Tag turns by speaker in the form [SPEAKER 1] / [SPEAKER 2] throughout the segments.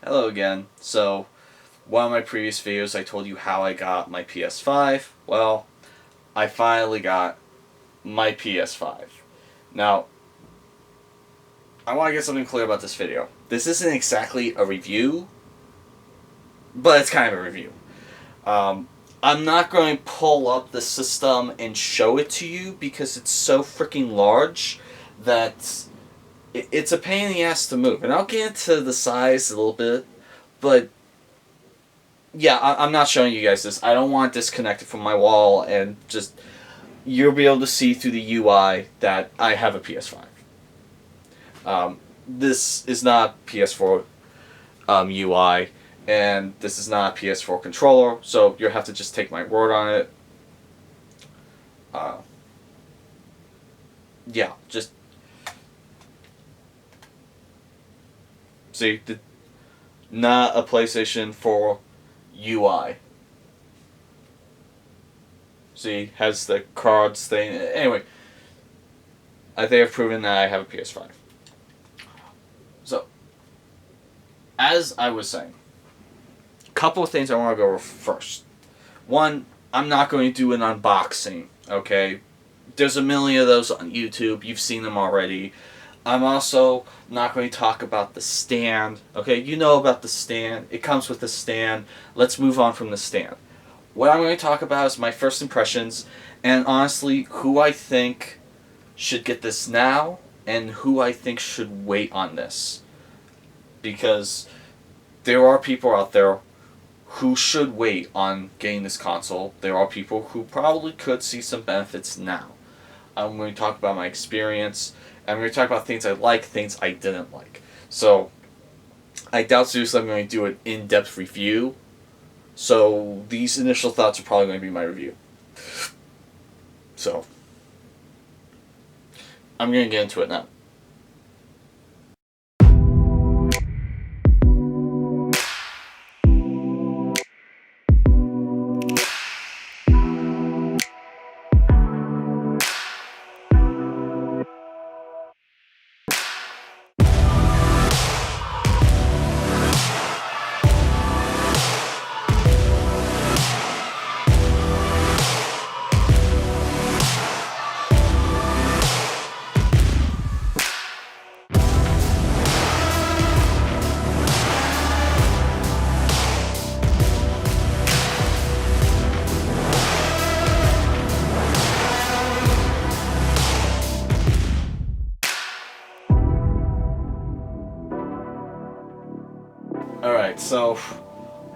[SPEAKER 1] Hello again. So, one of my previous videos I told you how I got my PS5. Well, I finally got my PS5. Now, I want to get something clear about this video. This isn't exactly a review, but it's kind of a review. I'm not going to pull up the system and show it to you because it's so freaking large that it's a pain in the ass to move. And I'll get into the size a little bit, but yeah, I'm not showing you guys this. I don't want it disconnected from my wall and just you'll be able to see through the UI that I have a PS5. This is not PS4 UI, and this is not a PS4 controller, so you'll have to just take my word on it. Yeah, just see, not a PlayStation 4 UI. See, has the cards thing. Anyway, I think I've proven that I have a PS5. So, as I was saying, a couple of things I want to go over first. One, I'm not going to do an unboxing, okay? There's a million of those on YouTube. You've seen them already. I'm also not going to talk about the stand, okay? You know about the stand. It comes with the stand. Let's move on from the stand. What I'm going to talk about is my first impressions, and honestly, who I think should get this now, and who I think should wait on this. Because there are people out there who should wait on getting this console. There are people who probably could see some benefits now. I'm going to talk about my experience. I'm going to talk about things I like, things I didn't like. So, I doubt seriously I'm going to do an in-depth review. So, these initial thoughts are probably going to be my review. So, I'm going to get into it now. Alright, so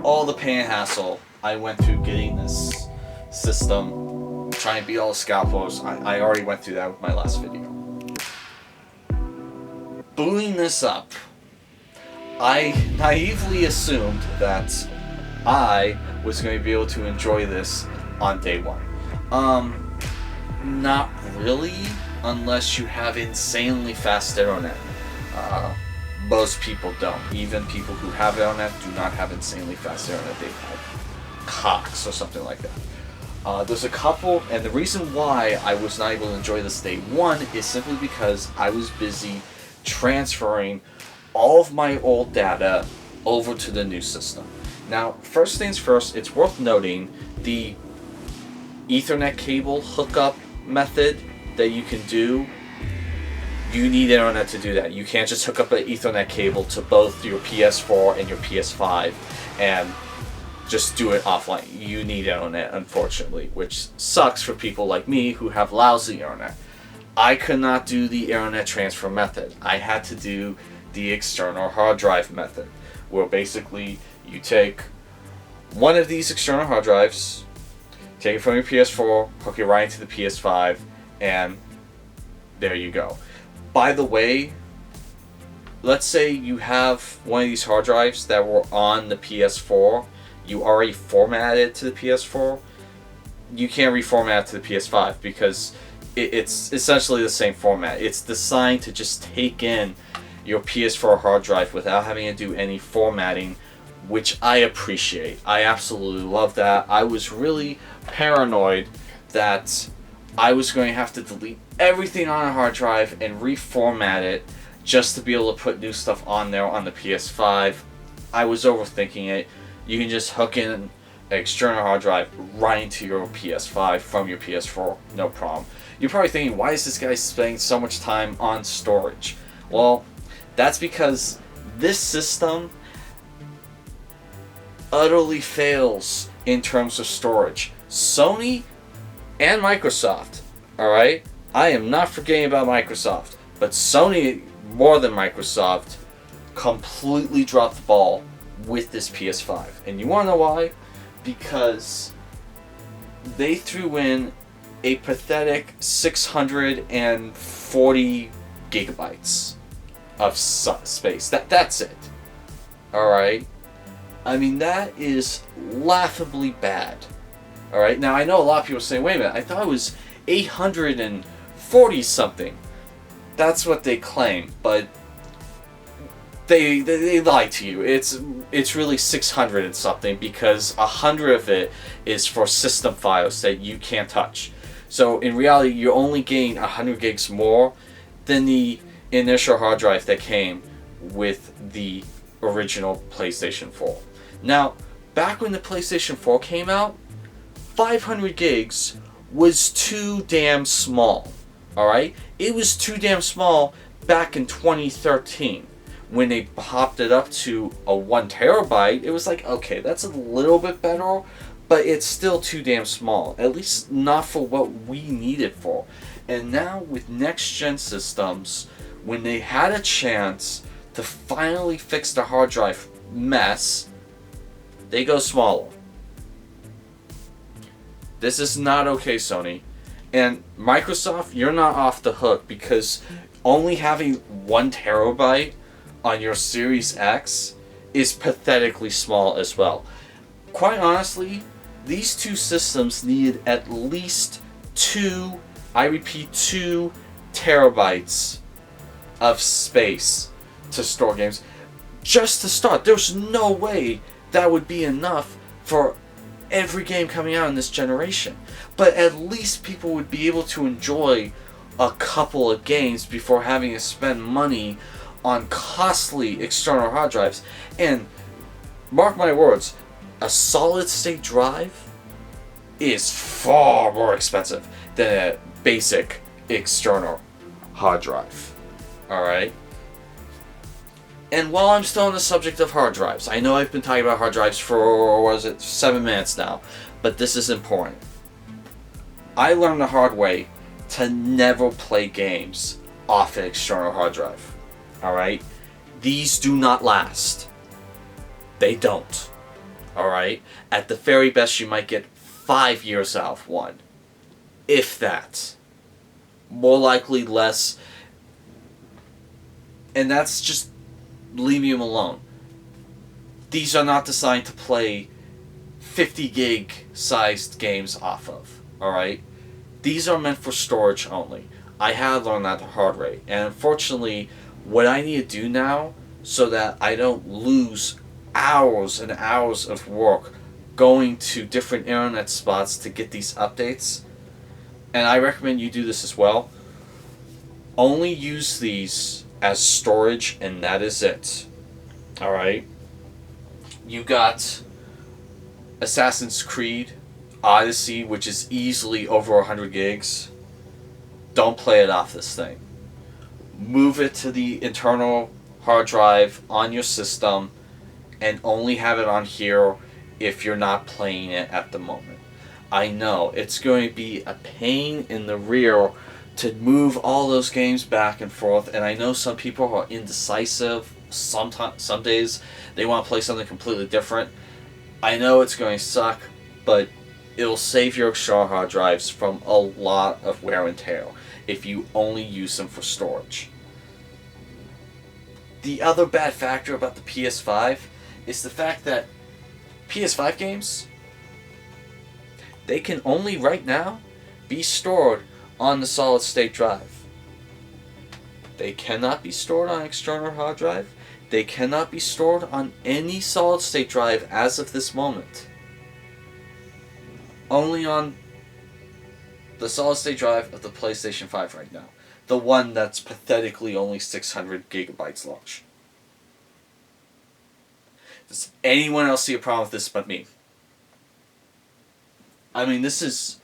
[SPEAKER 1] all the pain and hassle I went through getting this system, trying to beat all the scalpers, I already went through that with my last video. Booting this up, I naively assumed that I was going to be able to enjoy this on day one. Not really, unless you have insanely fast internet. Most people don't. Even people who have internet do not have insanely fast internet. They have Cox or something like that. There's a couple, and the reason why I was not able to enjoy this day one is simply because I was busy transferring all of my old data over to the new system. Now, first things first, it's worth noting the Ethernet cable hookup method that you can do. You need internet to do that. You can't just hook up an Ethernet cable to both your PS4 and your PS5 and just do it offline. You need internet, unfortunately, which sucks for people like me who have lousy internet. I could not do the internet transfer method. I had to do the external hard drive method, where basically you take one of these external hard drives, take it from your PS4, hook it right into the PS5, and there you go. By the way, let's say you have one of these hard drives that were on the PS4, you already formatted it to the PS4, you can't reformat it to the PS5 because it's essentially the same format. It's designed to just take in your PS4 hard drive without having to do any formatting, which I appreciate. I absolutely love that. I was really paranoid that I was going to have to delete everything on a hard drive and reformat it just to be able to put new stuff on there on the PS5. I was overthinking it. You can just hook in an external hard drive right into your PS5 from your PS4, no problem. You're probably thinking, why is this guy spending so much time on storage? Well, that's because this system utterly fails in terms of storage. Sony and Microsoft, alright? I am not forgetting about Microsoft, but Sony, more than Microsoft, completely dropped the ball with this PS5. And you want to know why? Because they threw in a pathetic 640 gigabytes of space. That's it. Alright? I mean, that is laughably bad. Alright? Now, I know a lot of people say, wait a minute, I thought it was 840 something. That's what they claim, but they lie to you. It's really 600 and something, because 100 of it is for system files that you can't touch. So in reality, you only gain 100 gigs more than the initial hard drive that came with the original PlayStation 4. Now, back when the PlayStation 4 came out, 500 gigs was too damn small. Alright? It was too damn small back in 2013. When they popped it up to a 1 terabyte, it was like, okay, that's a little bit better, but it's still too damn small. At least not for what we need it for. And now with next-gen systems, when they had a chance to finally fix the hard drive mess, they go smaller. This is not okay, Sony. And Microsoft, you're not off the hook, because only having 1 terabyte on your Series X is pathetically small as well. Quite honestly, these two systems needed at least 2 terabytes of space to store games. Just to start. There's no way that would be enough for every game coming out in this generation. But at least people would be able to enjoy a couple of games before having to spend money on costly external hard drives. And mark my words, a solid state drive is far more expensive than a basic external hard drive. Alright? And while I'm still on the subject of hard drives, I know I've been talking about hard drives for, 7 minutes now, but this is important. I learned the hard way to never play games off an external hard drive. Alright? These do not last. They don't. Alright? At the very best, you might get 5 years out of one. If that. More likely less. And that's just leaving them alone. These are not designed to play 50 gig sized games off of. Alright? These are meant for storage only. I have learned that the hard way. And unfortunately, what I need to do now, so that I don't lose hours and hours of work going to different internet spots to get these updates, and I recommend you do this as well, only use these as storage, and that is it. Alright? You got Assassin's Creed Odyssey, which is easily over 100 gigs. Don't play it off this thing. Move it to the internal hard drive on your system, and only have it on here if you're not playing it at the moment. I know it's going to be a pain in the rear to move all those games back and forth, and I know some people are indecisive. Some days they want to play something completely different. I know it's going to suck, but it'll save your external hard drives from a lot of wear and tear if you only use them for storage. The other bad factor about the PS5 is the fact that PS5 games, they can only right now be stored on the solid state drive. They cannot be stored on external hard drive. They cannot be stored on any solid state drive as of this moment. Only on the solid state drive of the PlayStation 5 right now. The one that's pathetically only 600 gigabytes large. Does anyone else see a problem with this but me? I mean, this is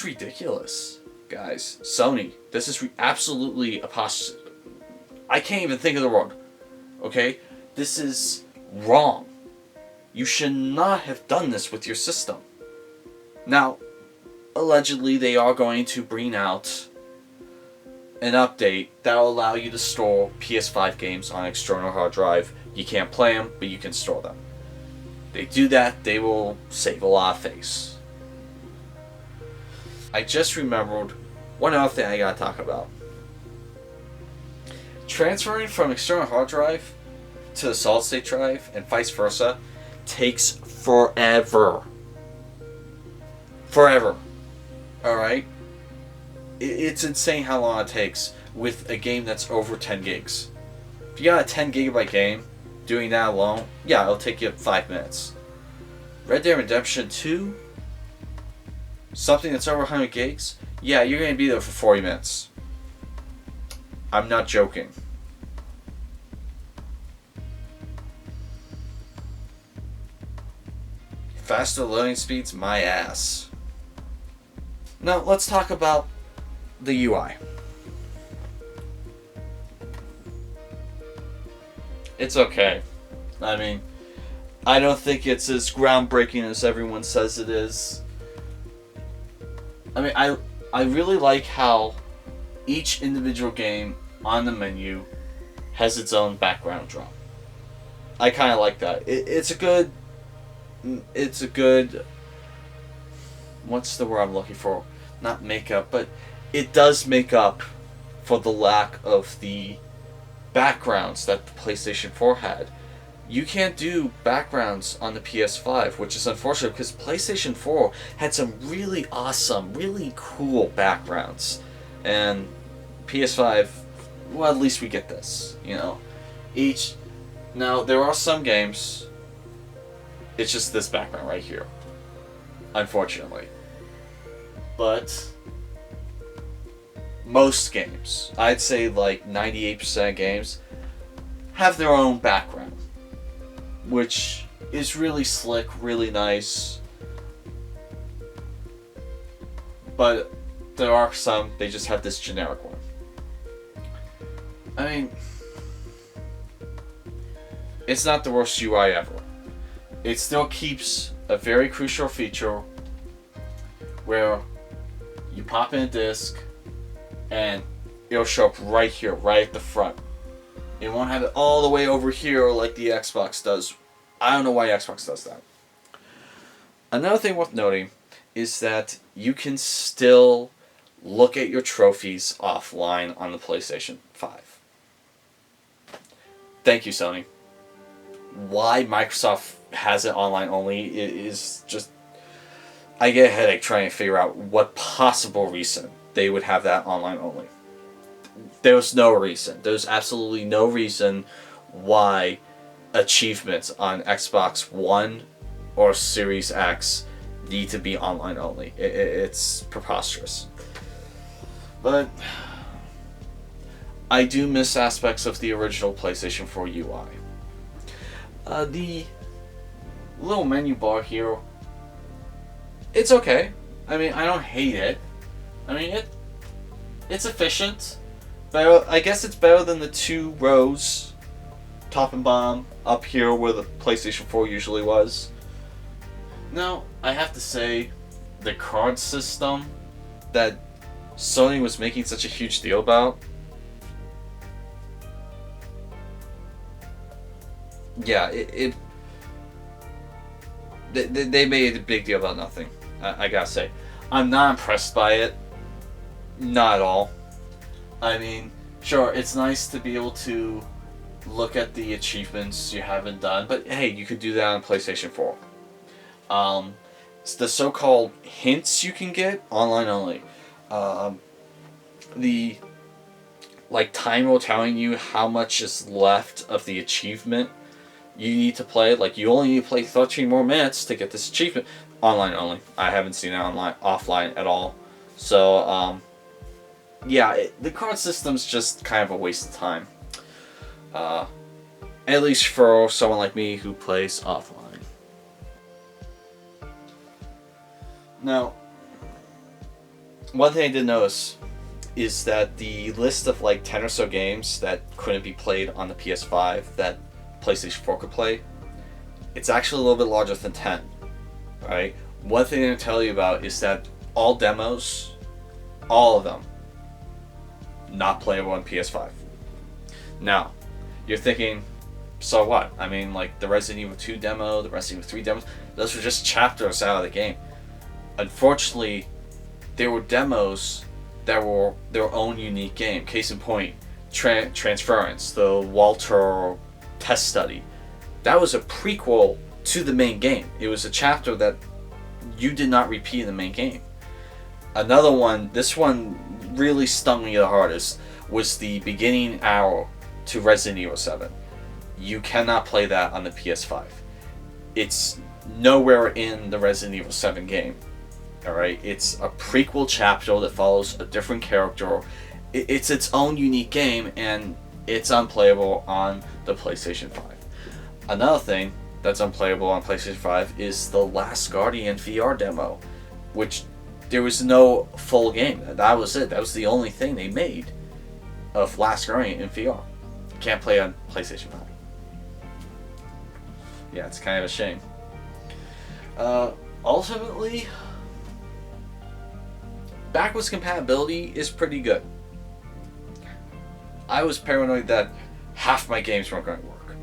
[SPEAKER 1] ridiculous, guys. Sony, this is absolutely I can't even think of the word. Okay? This is wrong. You should not have done this with your system. Now, allegedly, they are going to bring out an update that will allow you to store PS5 games on external hard drive. You can't play them, but you can store them. They do that, they will save a lot of face. I just remembered one other thing I gotta talk about. Transferring from external hard drive to the solid state drive and vice versa takes forever. Forever. Alright? It's insane how long it takes with a game that's over 10 gigs. If you got a 10 gigabyte game, doing that alone, yeah, it'll take you 5 minutes. Red Dead Redemption 2, something that's over 100 gigs, yeah, you're going to be there for 40 minutes. I'm not joking. Faster loading speeds, my ass. Now, let's talk about the UI. It's okay. I mean, I don't think it's as groundbreaking as everyone says it is. I mean, I really like how each individual game on the menu has its own background drop. I kind of like that. It's a good... What's the word I'm looking for? Not makeup, but it does make up for the lack of the backgrounds that the PlayStation 4 had. You can't do backgrounds on the PS5, which is unfortunate because PlayStation 4 had some really awesome, really cool backgrounds. And PS5, well, at least we get this, you know. Now, there are some games, it's just this background right here, unfortunately. But most games, I'd say like 98% of games, have their own background, which is really slick, really nice. But there are some, they just have this generic one. I mean, it's not the worst UI ever. It still keeps a very crucial feature where you pop in a disc and it'll show up right here, right at the front. It won't have it all the way over here like the Xbox does. I don't know why Xbox does that. Another thing worth noting is that you can still look at your trophies offline on the PlayStation 5. Thank you, Sony. Why Microsoft has it online only is just... I get a headache trying to figure out what possible reason they would have that online only. There's no reason. There's absolutely no reason why achievements on Xbox One or Series X need to be online only. It's preposterous. But I do miss aspects of the original PlayStation 4 UI. The little menu bar here, it's okay. I mean, I don't hate it. I mean, it's efficient. But I guess it's better than the 2 rows, top and bottom, up here where the PlayStation 4 usually was. Now, I have to say, the card system that Sony was making such a huge deal about, yeah, they made a big deal about nothing. I gotta say, I'm not impressed by it. Not at all. I mean, sure, it's nice to be able to look at the achievements you haven't done, but hey, you could do that on PlayStation 4. It's the so-called hints you can get online only. The timer telling you how much is left of the achievement you need to play. Like, you only need to play 13 more minutes to get this achievement. Online only. I haven't seen it offline at all. So, yeah, the card system's just kind of a waste of time. At least for someone like me who plays offline. Now, one thing I did notice is that the list of like 10 or so games that couldn't be played on the PS5 that PlayStation 4 could play, it's actually a little bit larger than 10. Right? One thing I'm going to tell you about is that all demos, all of them, not playable on PS5. Now, you're thinking, so what? I mean, like the Resident Evil 2 demo, the Resident Evil 3 demos, those were just chapters out of the game. Unfortunately, there were demos that were their own unique game. Case in point, Transference, the Walter test study. That was a prequel to the main game. It was a chapter that you did not repeat in the main game. Another one, this one really stung me the hardest, was the beginning hour to Resident Evil 7. You cannot play that on the PS5. It's nowhere in the Resident Evil 7 game. Alright, it's a prequel chapter that follows a different character. It's its own unique game, and it's unplayable on the PlayStation 5. Another thing that's unplayable on PlayStation 5 is the Last Guardian VR demo, which there was no full game. That was it. That was the only thing they made of Last Guardian in VR. Can't play on PlayStation 5. Yeah, it's kind of a shame. Ultimately, backwards compatibility is pretty good. I was paranoid that half my games weren't going to work.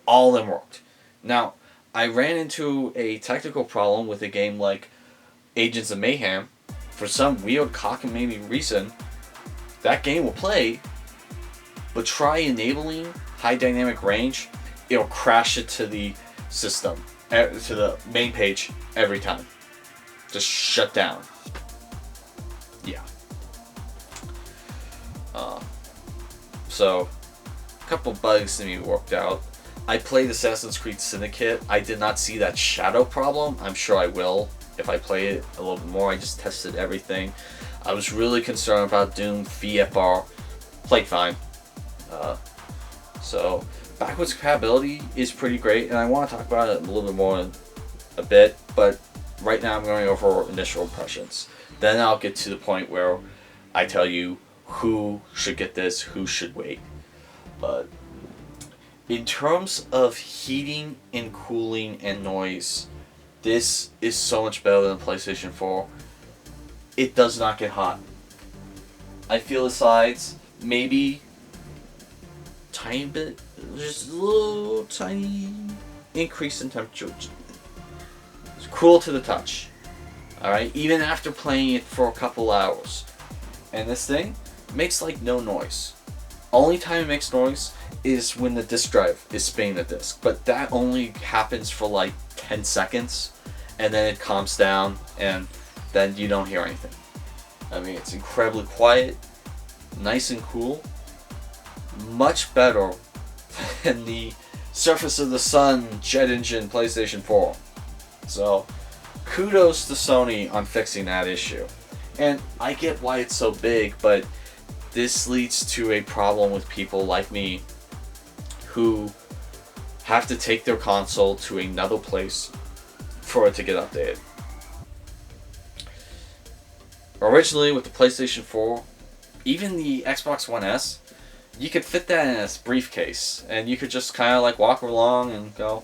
[SPEAKER 1] All of them worked. Now, I ran into a technical problem with a game like Agents of Mayhem. For some weird cockamamie reason, that game will play, but try enabling high dynamic range, it'll crash it to the system, to the main page every time. Just shut down. Yeah. So, a couple bugs to me worked out. I played Assassin's Creed Syndicate. I did not see that shadow problem. I'm sure I will if I play it a little bit more. I just tested everything. I was really concerned about Doom VFR. Played fine. So, backwards compatibility is pretty great, and I want to talk about it a little bit more in a bit, but right now I'm going over initial impressions. Then I'll get to the point where I tell you who should get this, who should wait. But in terms of heating and cooling and noise, this is so much better than PlayStation 4. It does not get hot. I feel the sides, maybe tiny bit, just a little tiny increase in temperature. It's cool to the touch. Alright, even after playing it for a couple hours. And this thing makes like no noise. Only time it makes noise is when the disk drive is spinning the disk. But that only happens for like 10 seconds. And then it calms down and then you don't hear anything. I mean, it's incredibly quiet, nice and cool. Much better than the Surface of the Sun jet engine PlayStation 4. So, kudos to Sony on fixing that issue. And I get why it's so big, but this leads to a problem with people like me who have to take their console to another place for it to get updated. Originally, with the PlayStation 4, even the Xbox One S, you could fit that in a briefcase, and you could just kind of like walk along and go,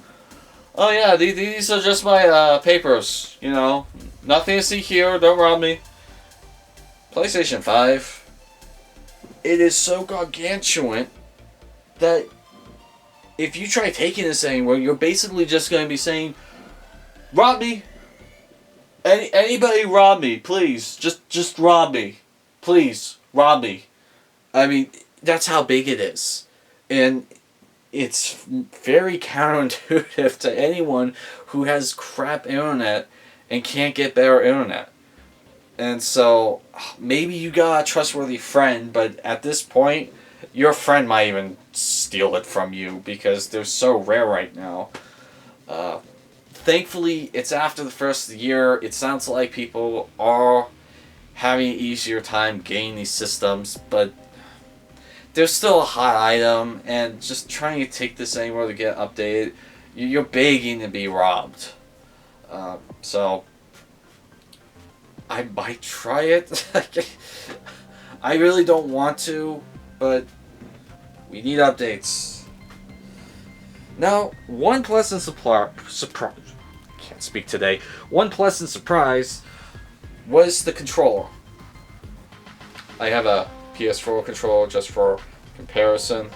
[SPEAKER 1] oh yeah, these are just my papers, you know, nothing to see here, don't rob me. PlayStation 5, it is so gargantuan that if you try taking this anywhere, you're basically just going to be saying, rob me. Anybody rob me, please. Just rob me. Please, rob me. I mean, that's how big it is. And it's very counterintuitive to anyone who has crap internet and can't get better internet. And so, maybe you got a trustworthy friend, but at this point, your friend might even steal it from you because they're so rare right now. Thankfully, it's after the first of the year. It sounds like people are having an easier time getting these systems, but there's still a hot item, and just trying to take this anywhere to get updated, you're begging to be robbed. So I might try it. I really don't want to, but we need updates. Now, one pleasant surprise. Can't speak today. One pleasant surprise was the controller. I have a PS4 controller just for comparison.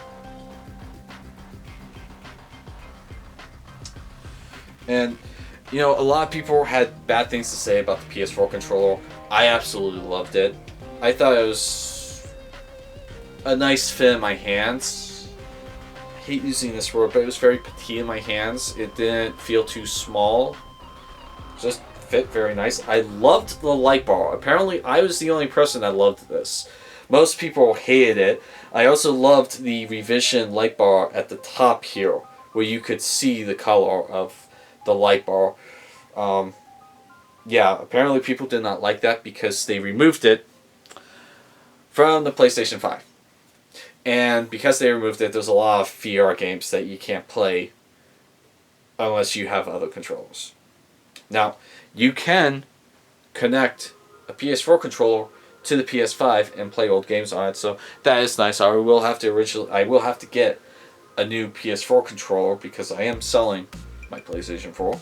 [SPEAKER 1] And, you know, a lot of people had bad things to say about the PS4 controller. I absolutely loved it. I thought it was a nice fit in my hands. I hate using this word, but it was very petite in my hands. It didn't feel too small. Just fit very nice. I loved the light bar. Apparently, I was the only person that loved this. Most people hated it. I also loved the revision light bar at the top here, where you could see the color of the light bar. Yeah, apparently people did not like that because they removed it from the PlayStation 5. And because they removed it, there's a lot of VR games that you can't play unless you have other controllers. Now, you can connect a PS4 controller to the PS5 and play old games on it, so that is nice. I will have to get a new PS4 controller because I am selling my PlayStation 4.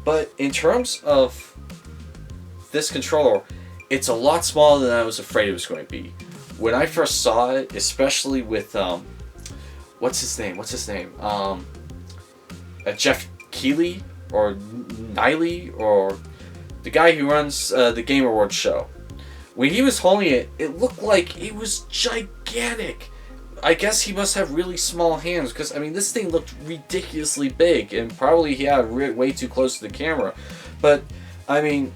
[SPEAKER 1] But in terms of this controller, it's a lot smaller than I was afraid it was going to be. When I first saw it, especially with what's his name? Jeff Keighley or Niley, or the guy who runs the Game Awards show. When he was holding it, it looked like it was gigantic. I guess he must have really small hands, because I mean this thing looked ridiculously big, and probably he had way too close to the camera. But I mean,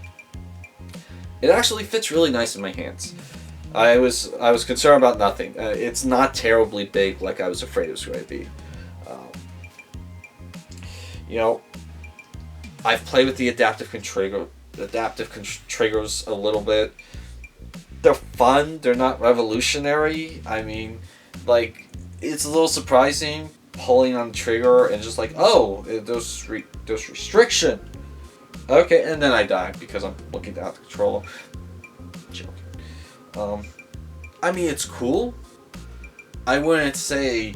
[SPEAKER 1] it actually fits really nice in my hands. I was concerned about nothing. It's not terribly big like I was afraid it was going to be. You know, I've played with the adaptive triggers a little bit. They're fun. They're not revolutionary. I mean, like, it's a little surprising pulling on the trigger and just like, oh, there's restriction. Okay, and then I die because I'm looking down at the controller. Joking. I mean, it's cool. I wouldn't say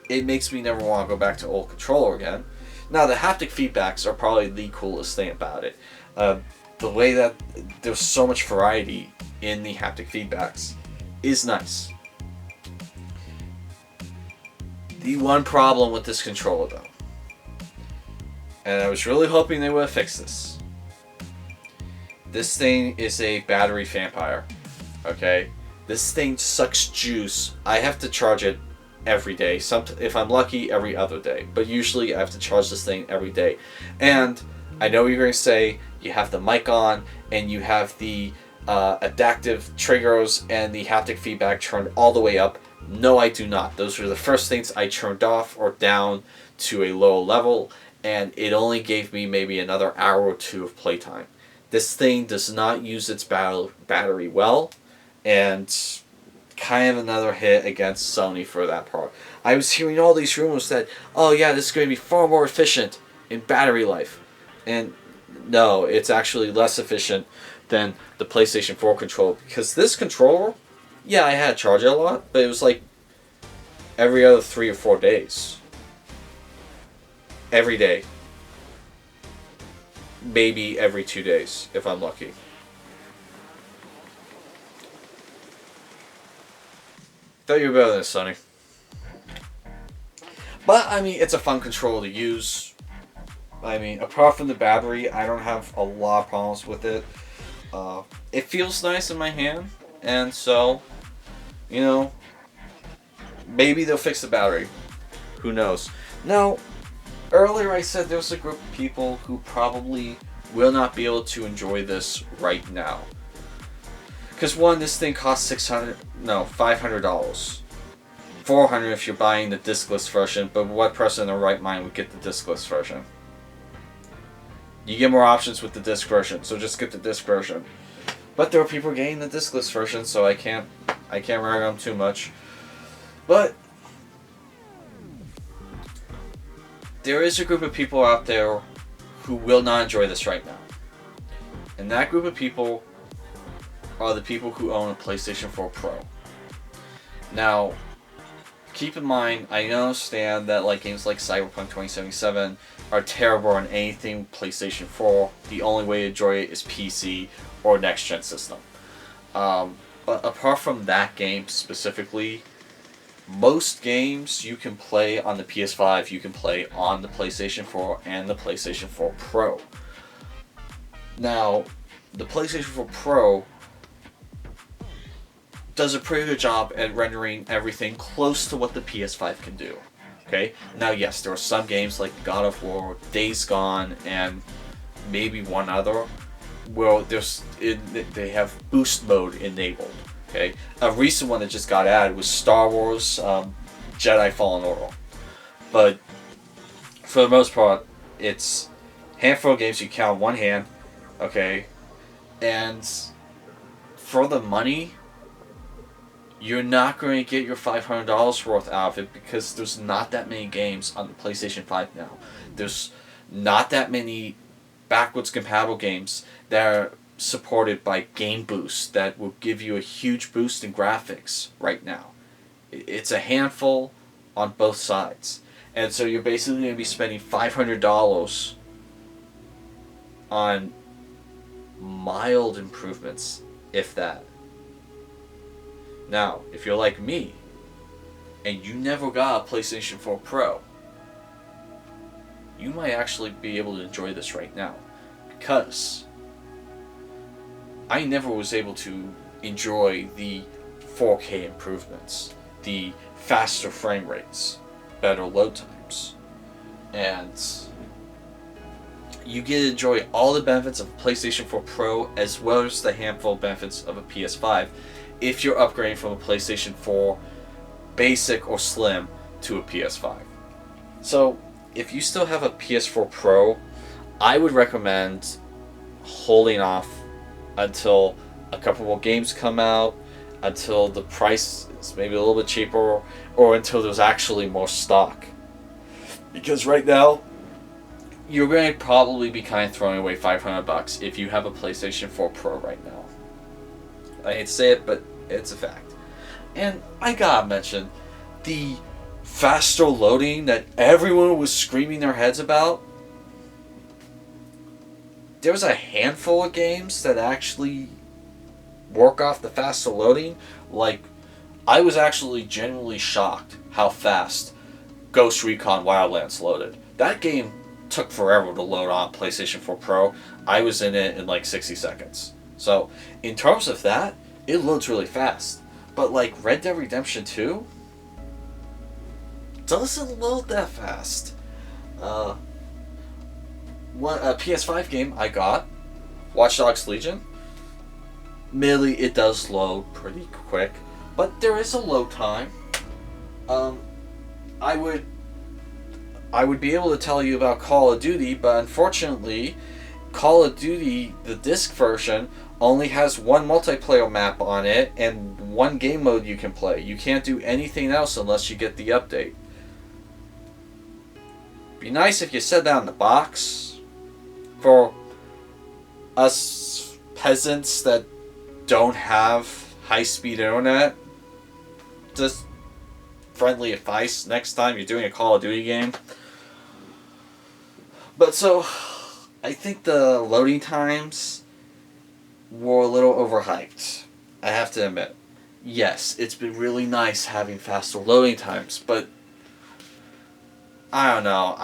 [SPEAKER 1] it makes me never want to go back to old controller again. Now, the haptic feedbacks are probably the coolest thing about it. The way that there's so much variety in the haptic feedbacks is nice. The one problem with this controller, though, and I was really hoping they would have fixed this. This thing is a battery vampire. Okay? This thing sucks juice. I have to charge it every day. If I'm lucky, every other day. But usually I have to charge this thing every day. And I know you're going to say you have the mic on and you have the adaptive triggers and the haptic feedback turned all the way up. No, I do not. Those were the first things I turned off or down to a low level, and it only gave me maybe another hour or two of playtime. This thing does not use its battery well, and kind of another hit against Sony for that part. I was hearing all these rumors that, oh yeah, this is going to be far more efficient in battery life. And no, it's actually less efficient than the PlayStation 4 controller, because this controller, yeah, I had to charge it a lot, but it was like every other 3 or 4 days. Every day. Maybe every 2 days, if I'm lucky. Thought you were better than this, Sonny. But, I mean, it's a fun controller to use. I mean, apart from the battery, I don't have a lot of problems with it. It feels nice in my hand, and so, you know, maybe they'll fix the battery. Who knows? Now, earlier I said there's a group of people who probably will not be able to enjoy this right now. Because one, this thing costs $500. $400 if you're buying the discless version, but what person in their right mind would get the discless version? You get more options with the disc version, so just get the disc version. But there are people getting the discless version, so I can't rag on them too much. But there is a group of people out there who will not enjoy this right now. And that group of people are the people who own a PlayStation 4 Pro. Now, keep in mind, I understand that like games like Cyberpunk 2077 are terrible on anything PlayStation 4. The only way to enjoy it is PC or next gen system. But apart from that game specifically, most games you can play on the PS5, you can play on the PlayStation 4 and the PlayStation 4 Pro. Now, the PlayStation 4 Pro does a pretty good job at rendering everything close to what the PS5 can do. Okay? Now, yes, there are some games like God of War, Days Gone, and maybe one other where they have boost mode enabled. Okay? A recent one that just got added was Star Wars Jedi Fallen Order. But for the most part, it's a handful of games you count on one hand. Okay? And for the money, you're not going to get your $500 worth out of it because there's not that many games on the PlayStation 5 now. There's not that many backwards compatible games that are supported by Game Boost that will give you a huge boost in graphics right now. It's a handful on both sides. And so you're basically going to be spending $500 on mild improvements, if that. Now, if you're like me, and you never got a PlayStation 4 Pro, you might actually be able to enjoy this right now. Because I never was able to enjoy the 4K improvements, the faster frame rates, better load times, and you get to enjoy all the benefits of a PlayStation 4 Pro as well as the handful of benefits of a PS5 if you're upgrading from a PlayStation 4 Basic or Slim to a PS5. So, if you still have a PS4 Pro, I would recommend holding off until a couple more games come out, until the price is maybe a little bit cheaper, or until there's actually more stock. Because right now, you're going to probably be kind of throwing away $500 if you have a PlayStation 4 Pro right now. I hate to say it, but it's a fact. And I gotta mention, the faster loading that everyone was screaming their heads about, there was a handful of games that actually work off the faster loading. Like, I was actually genuinely shocked how fast Ghost Recon Wildlands loaded. That game took forever to load on PlayStation 4 Pro. I was in it in like 60 seconds. So, in terms of that, it loads really fast. But like Red Dead Redemption 2 doesn't load that fast. A PS5 game I got, Watch Dogs Legion. Admittedly, it does load pretty quick, but there is a load time. I would be able to tell you about Call of Duty, but unfortunately, Call of Duty, the disc version, only has one multiplayer map on it and one game mode you can play. You can't do anything else unless you get the update. Be nice if you said that in the box. For us peasants that don't have high-speed internet, just friendly advice next time you're doing a Call of Duty game. But so, I think the loading times were a little overhyped. I have to admit. Yes, it's been really nice having faster loading times, but I don't know.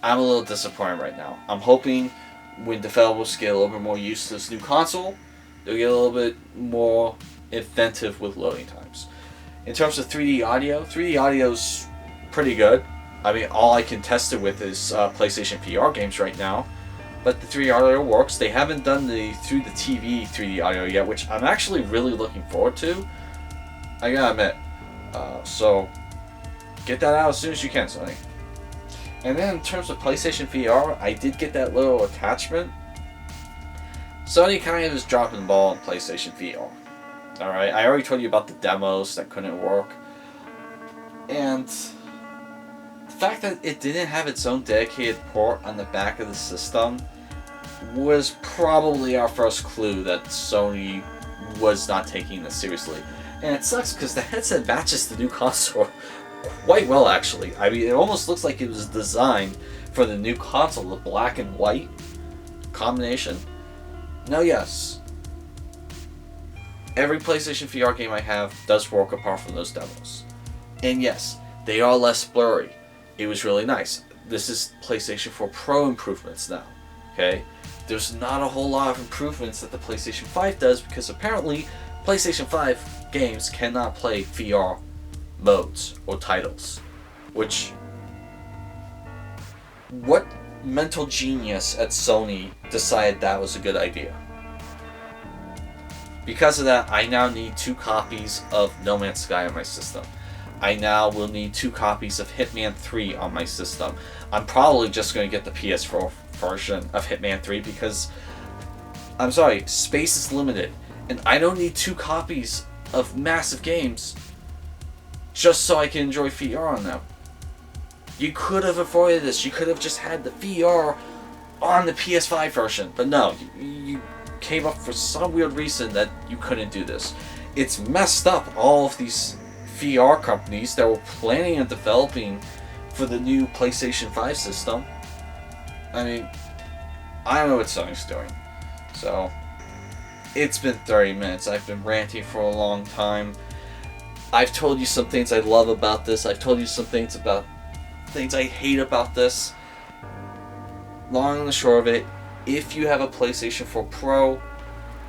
[SPEAKER 1] I'm a little disappointed right now. I'm hoping when developers get a little bit more used to this new console, they'll get a little bit more inventive with loading times. In terms of 3D audio's pretty good. I mean, all I can test it with is PlayStation VR games right now. But the 3D audio works. They haven't done the through the TV 3D audio yet, which I'm actually really looking forward to. I gotta admit. So, get that out as soon as you can, Sony. And then in terms of PlayStation VR, I did get that little attachment. Sony kind of is dropping the ball on PlayStation VR. Alright, I already told you about the demos that couldn't work. And the fact that it didn't have its own dedicated port on the back of the system was probably our first clue that Sony was not taking this seriously. And it sucks because the headset matches the new console quite well, actually. I mean, it almost looks like it was designed for the new console, the black and white combination. Now, yes, every PlayStation VR game I have does work apart from those demos. And yes, they are less blurry. It was really nice. This is PlayStation 4 Pro improvements now. Okay? There's not a whole lot of improvements that the PlayStation 5 does because apparently PlayStation 5 games cannot play VR modes or titles. Which, what mental genius at Sony decided that was a good idea? Because of that, I now need 2 copies of No Man's Sky on my system. I now will need 2 copies of Hitman 3 on my system. I'm probably just going to get the PS4 version of Hitman 3 because, I'm sorry, space is limited. And I don't need 2 copies of massive games just so I can enjoy VR on them. You could have avoided this. You could have just had the VR on the PS5 version. But no, you came up for some weird reason that you couldn't do this. It's messed up all of these VR companies that were planning on developing for the new PlayStation 5 system. I mean, I don't know what Sony's doing. So, it's been 30 minutes. I've been ranting for a long time. I've told you some things I love about this. I've told you some things I hate about this. Long and the short of it, if you have a PlayStation 4 Pro,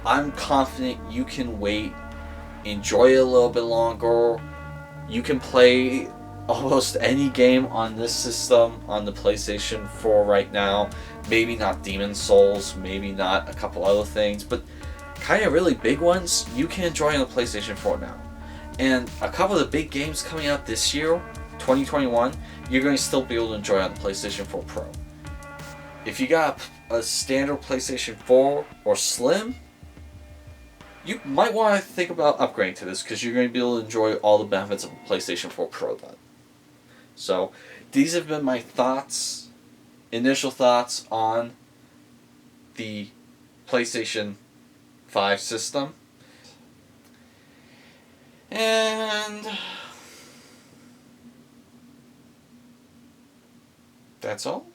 [SPEAKER 1] I'm confident you can wait, enjoy it a little bit longer. You can play almost any game on this system on the PlayStation 4 right now. Maybe not Demon's Souls, maybe not a couple other things, but kind of really big ones you can enjoy on the PlayStation 4 now. And a couple of the big games coming out this year, 2021, you're going to still be able to enjoy on the PlayStation 4 Pro. If you got a standard PlayStation 4 or Slim, you might want to think about upgrading to this because you're going to be able to enjoy all the benefits of a PlayStation 4 Pro then. So, these have been my thoughts, initial thoughts on the PlayStation 5 system. And that's all.